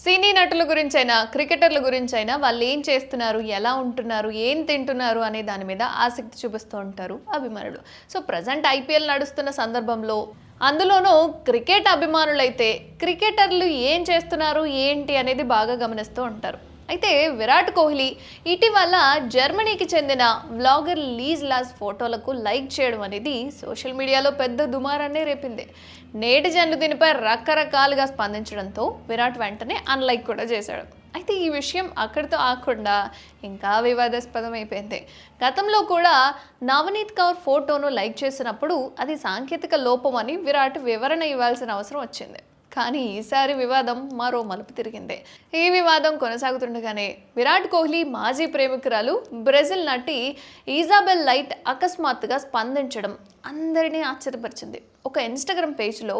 సినీ నటుల గురించైనా, క్రికెటర్ల గురించైనా వాళ్ళేం చేస్తున్నారు, ఎలా ఉంటున్నారు, ఏం తింటున్నారు అనే దాని మీద ఆసక్తి చూపిస్తూ ఉంటారు అభిమానులు. సో, ప్రెజెంట్ ఐపీఎల్ నడుస్తున్న సందర్భంలో అందులోనూ క్రికెట్ అభిమానులైతే క్రికెటర్లు ఏం చేస్తున్నారు, ఏంటి అనేది బాగా గమనిస్తూ ఉంటారు. అయితే విరాట్ కోహ్లీ ఇటీవల జర్మనీకి చెందిన వ్లాగర్ లీజ్ లాస్ ఫోటోలకు లైక్ చేయడం అనేది సోషల్ మీడియాలో పెద్ద దుమారాన్ని రేపింది. నేటిజన్లు దీనిపై రకరకాలుగా స్పందించడంతో విరాట్ వెంటనే అన్లైక్ కూడా చేశాడు. అయితే ఈ విషయం అక్కడితో ఆగకుండా ఇంకా వివాదాస్పదం అయిపోయింది. గతంలో కూడా నవనీత్ కౌర్ ఫోటోను లైక్ చేసినప్పుడు అది సాంకేతిక లోపం అని విరాట్ వివరణ ఇవ్వాల్సిన అవసరం వచ్చింది. కానీ ఈసారి వివాదం మరో మలుపు తిరిగింది. ఈ వివాదం కొనసాగుతుండగానే విరాట్ కోహ్లీ మాజీ ప్రేమికురాలు బ్రెజిల్ నటి ఇజాబెల్ లైట్ అకస్మాత్తుగా స్పందించడం అందరినీ ఆశ్చర్యపరిచింది. ఒక ఇన్స్టాగ్రామ్ పేజ్లో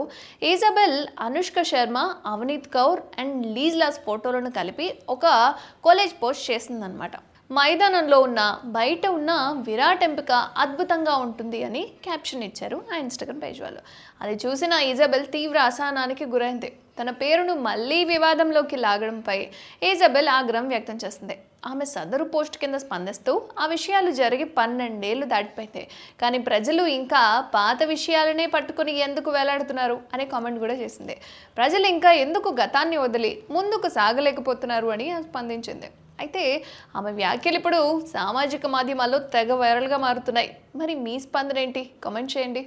ఇజాబెల్ అనుష్క శర్మ, అవనీత్ కౌర్ అండ్ లీజ్ లాస్ ఫోటోలను కలిపి ఒక కొలేజ్ పోస్ట్ చేసిందనమాట. మైదానంలో ఉన్న బయట ఉన్న విరాట్ ఎంపిక అద్భుతంగా ఉంటుంది అని క్యాప్షన్ ఇచ్చారు ఆ ఇన్స్టాగ్రామ్ పేజ్ వాళ్ళు. అది చూసిన ఇజాబెల్ తీవ్ర అసహనానికి గురైంది. తన పేరును మళ్ళీ వివాదంలోకి లాగడంపై ఇజాబెల్ ఆగ్రహం వ్యక్తం చేసింది. ఆమె సదరు పోస్ట్ కింద స్పందిస్తూ ఆ విషయాలు జరిగి 12 ఏళ్లు దాటిపోయింది, కానీ ప్రజలు ఇంకా పాత విషయాలనే పట్టుకుని ఎందుకు వేలాడుతున్నారు అనే కామెంట్ కూడా చేసింది. ప్రజలు ఇంకా ఎందుకు గతాన్ని వదిలి ముందుకు సాగలేకపోతున్నారు అని స్పందించింది. అయితే ఆమె వ్యాఖ్యలు ఇప్పుడు సామాజిక మాధ్యమాల్లో తెగ వైరల్గా మారుతున్నాయి. మరి మీ స్పందన ఏంటి? కామెంట్ చేయండి.